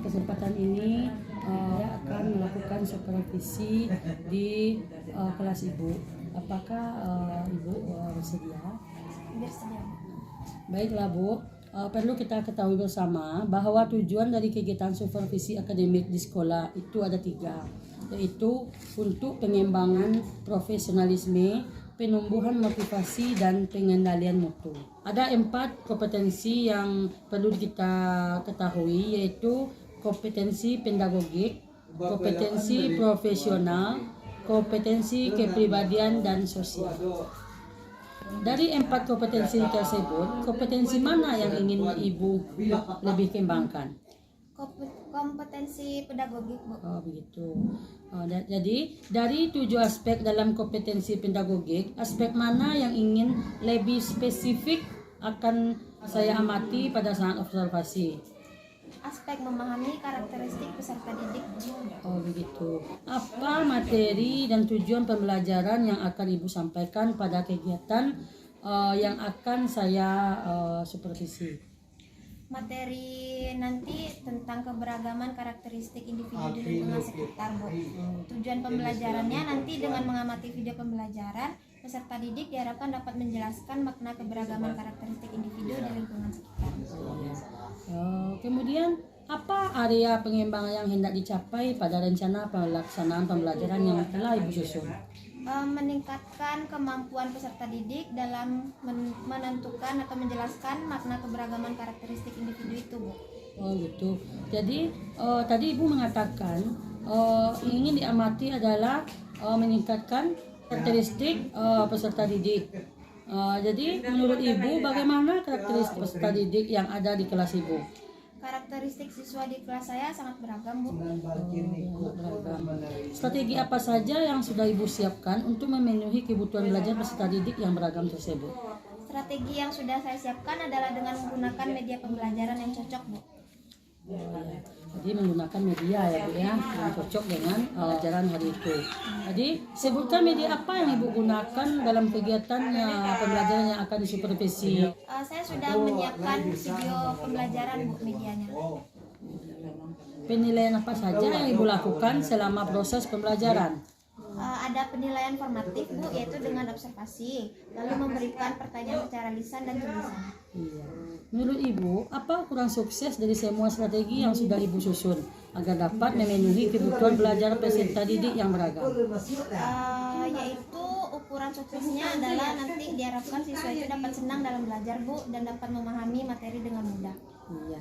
kesempatan ini saya akan melakukan supervisi di kelas Ibu. Apakah Ibu bersedia? Bersedia. Baiklah Bu, perlu kita ketahui bersama bahwa tujuan dari kegiatan supervisi akademik di sekolah itu ada 3, yaitu untuk pengembangan profesionalisme, penumbuhan motivasi, dan pengendalian mutu. Ada 4 kompetensi yang perlu kita ketahui, yaitu kompetensi pedagogik, kompetensi profesional, kompetensi kepribadian, dan sosial. Dari 4 kompetensi tersebut, kompetensi mana yang ingin Ibu lebih kembangkan? Kompetensi pedagogik, Bu. Oh begitu. Jadi dari 7 aspek dalam kompetensi pedagogik, aspek mana yang ingin lebih spesifik akan saya amati pada saat observasi? Aspek memahami karakteristik peserta didik. Oh begitu. Apa materi dan tujuan pembelajaran yang akan Ibu sampaikan pada kegiatan yang akan saya supervisi? Materi nanti tentang keberagaman karakteristik individu di lingkungan sekitar, Bu. Tujuan pembelajarannya nanti dengan mengamati video pembelajaran, peserta didik diharapkan dapat menjelaskan makna keberagaman karakteristik individu di lingkungan sekitar. Kemudian apa area pengembangan yang hendak dicapai pada rencana pelaksanaan pembelajaran yang telah Ibu susun? Meningkatkan kemampuan peserta didik dalam menentukan atau menjelaskan makna keberagaman karakteristik individu itu, Bu. Oh gitu. Jadi tadi Ibu mengatakan ingin diamati adalah meningkatkan karakteristik peserta didik. Jadi menurut Ibu bagaimana karakteristik peserta didik yang ada di kelas Ibu? Karakteristik siswa di kelas saya sangat beragam, Bu. Strategi apa saja yang sudah Ibu siapkan untuk memenuhi kebutuhan belajar peserta didik yang beragam tersebut? Strategi yang sudah saya siapkan adalah dengan menggunakan media pembelajaran yang cocok, Bu. Jadi menggunakan media ya Bu ya, yang cocok dengan pelajaran hari itu. Jadi sebutkan media apa yang Ibu gunakan dalam kegiatan pembelajaran yang akan disupervisi. Saya sudah menyiapkan video pembelajaran, Bu, medianya. Penilaian apa saja yang Ibu lakukan selama proses pembelajaran? Ada penilaian formatif, Bu, yaitu dengan observasi, lalu memberikan pertanyaan secara lisan dan tulisan. Iya. Menurut Ibu, apa kurang sukses dari semua strategi yang sudah Ibu susun agar dapat memenuhi kebutuhan belajar peserta didik yang beragam? Yaitu ukuran suksesnya adalah nanti diharapkan siswa itu dapat senang dalam belajar, Bu, dan dapat memahami materi dengan mudah. Iya.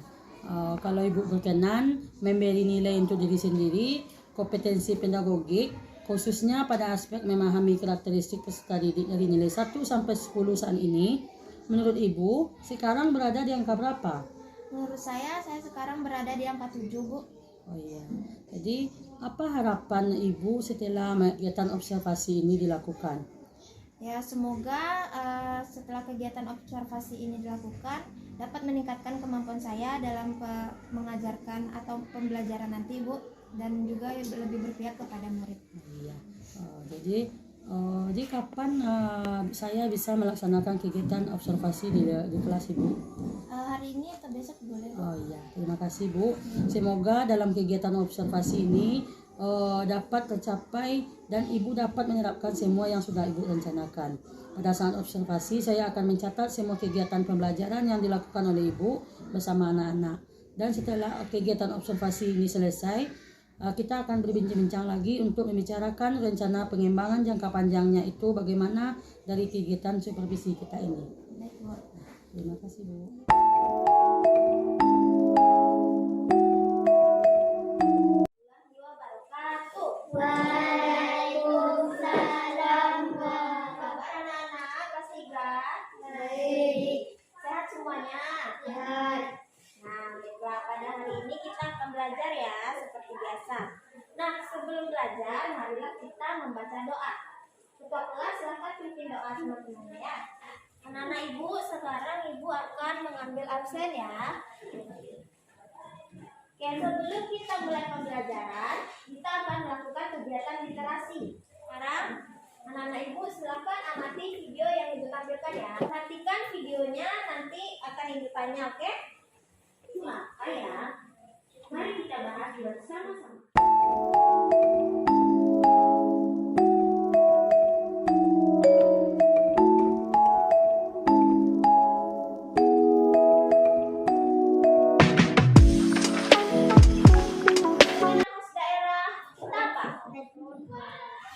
Kalau Ibu berkenan memberi nilai untuk diri sendiri, kompetensi pedagogik, khususnya pada aspek memahami karakteristik peserta didik dari nilai 1 sampai 10 saat ini, menurut Ibu sekarang berada di angka berapa? Menurut saya sekarang berada di angka 7, Bu. Oh iya. Jadi apa harapan Ibu setelah kegiatan observasi ini dilakukan? Ya, semoga setelah kegiatan observasi ini dilakukan dapat meningkatkan kemampuan saya dalam mengajarkan atau pembelajaran nanti, Bu, dan juga lebih berpihak kepada murid. Iya. Jadi kapan saya bisa melaksanakan kegiatan observasi di kelas Ibu? Hari ini atau besok boleh, Bu? Oh iya, terima kasih Bu. Semoga dalam kegiatan observasi ini dapat tercapai dan Ibu dapat menerapkan semua yang sudah Ibu rencanakan. Pada saat observasi saya akan mencatat semua kegiatan pembelajaran yang dilakukan oleh Ibu bersama anak-anak. Dan setelah kegiatan observasi ini selesai, kita akan berbincang-bincang lagi untuk membicarakan rencana pengembangan jangka panjangnya itu bagaimana dari kegiatan supervisi kita ini. Baik, Bu. Terima kasih Bu. Waalaikumsalam. Kabar anak-anak kelas 3? Baik. Sehat semuanya? Sehat. Nah, baiklah, pada hari ini kita akan belajar ya seperti biasa. Nah, sebelum belajar, marilah kita membaca doa. Ketua kelas silakan pimpin doa teman-teman ya. Anak-anak Ibu, sekarang Ibu akan mengambil absen ya. Oke, sebelum kita mulai pembelajaran, kita akan melakukan kegiatan literasi. Sekarang, anak-anak Ibu silakan amati video yang Ibu tampilkan ya. Perhatikan videonya, nanti akan Ibu tanya, oke? Silakan ya. Mari kita bersama-sama. Mas daerah kita apa?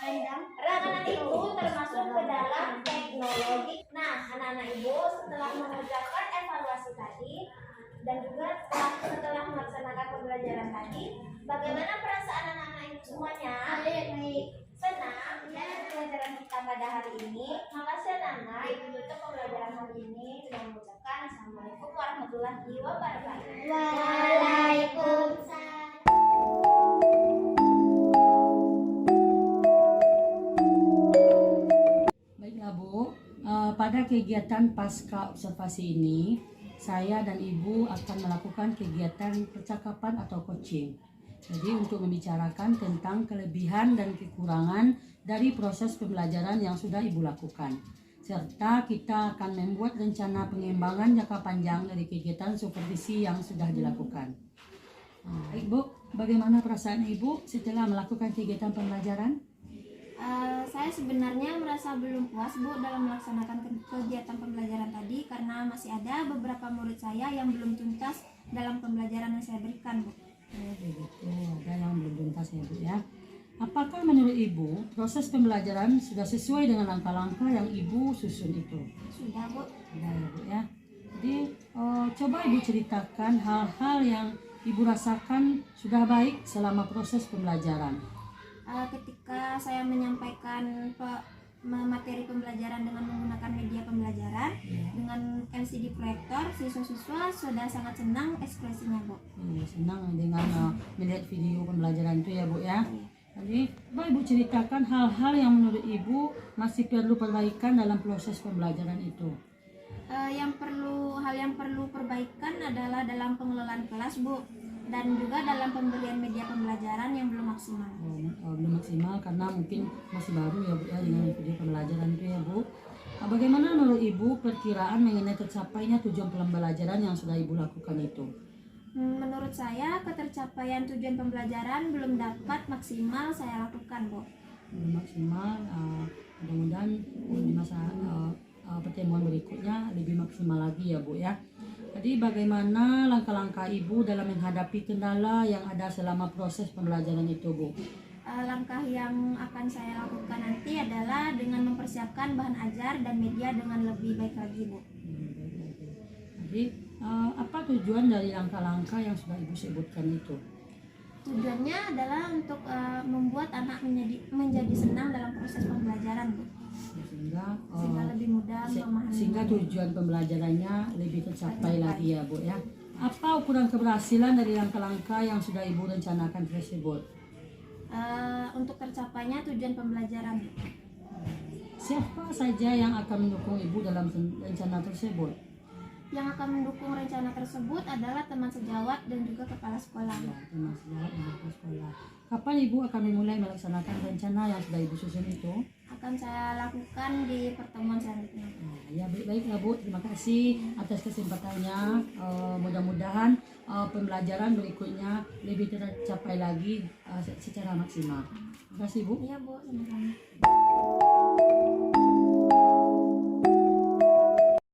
Anak-anak ibu termasuk ke dalam teknologi. Nah, anak-anak ibu setelah mengerjakan evaluasi tadi dan juga setelah melaksanakan pembelajaran tadi, bagaimana perasaan anak-anak ibu semuanya? Baik. Senang ya pembelajaran kita pada hari ini. Makasih anak-anak, ibu tutup pembelajaran hari ini dengan mengucapkan Assalamualaikum warahmatullahi wabarakatuh. Waalaikumsalam. Baiklah Bu, pada kegiatan pasca observasi ini, saya dan Ibu akan melakukan kegiatan percakapan atau coaching. Jadi untuk membicarakan tentang kelebihan dan kekurangan dari proses pembelajaran yang sudah Ibu lakukan. Serta kita akan membuat rencana pengembangan jangka panjang dari kegiatan supervisi yang sudah dilakukan. Baik Bu, bagaimana perasaan Ibu setelah melakukan kegiatan pembelajaran? Saya sebenarnya merasa belum puas Bu dalam melaksanakan kegiatan pembelajaran tadi karena masih ada beberapa murid saya yang belum tuntas dalam pembelajaran yang saya berikan Bu. Oh begitu, ada yang belum tuntas ya Bu ya. Apakah menurut Ibu proses pembelajaran sudah sesuai dengan langkah-langkah yang Ibu susun itu? Sudah Bu. Sudah ya Bu ya. Jadi coba Ibu ceritakan hal-hal yang Ibu rasakan sudah baik selama proses pembelajaran. Ketika saya menyampaikan materi pembelajaran dengan menggunakan media pembelajaran dengan LCD proyektor, siswa-siswa sudah sangat senang ekspresinya Bu. Senang dengan melihat video pembelajaran itu ya Bu ya. Jadi coba Ibu ceritakan hal-hal yang menurut Ibu masih perlu perbaikan dalam proses pembelajaran itu. Hal yang perlu perbaikan adalah dalam pengelolaan kelas Bu, dan juga dalam pemberian media pembelajaran yang belum maksimal. Belum maksimal karena mungkin masih baru ya Bu ya dengan video pembelajaran itu ya Bu. Bagaimana menurut Ibu perkiraan mengenai tercapainya tujuan pembelajaran yang sudah Ibu lakukan itu? Menurut saya ketercapaian tujuan pembelajaran belum dapat maksimal saya lakukan Bu. Belum maksimal, mudah-mudahan di masa pertemuan berikutnya lebih maksimal lagi ya Bu ya. Jadi bagaimana langkah-langkah Ibu dalam menghadapi kendala yang ada selama proses pembelajaran itu Bu? Langkah yang akan saya lakukan nanti adalah dengan mempersiapkan bahan ajar dan media dengan lebih baik lagi Bu. Jadi apa tujuan dari langkah-langkah yang sudah Ibu sebutkan itu? Tujuannya adalah untuk membuat anak menjadi senang dalam proses pembelajaran Bu. Sehingga lebih mudah memahami. Sehingga tujuan pembelajarannya lebih tercapai lagi ya Bu ya. Apa ukuran keberhasilan dari langkah-langkah yang sudah Ibu rencanakan tersebut? Untuk tercapainya tujuan pembelajaran. Siapa saja yang akan mendukung Ibu dalam rencana tersebut? Yang akan mendukung rencana tersebut adalah teman sejawat dan juga kepala sekolah. Ya, teman sejawat dan kepala sekolah. Kapan Ibu akan memulai melaksanakan rencana yang sudah Ibu susun itu? Akan saya lakukan di pertemuan selanjutnya. Ya baik-baiklah Bu, terima kasih atas kesempatannya. Mudah-mudahan pembelajaran berikutnya lebih tercapai lagi secara maksimal. Terima kasih Bu. Iya Bu, sama-sama.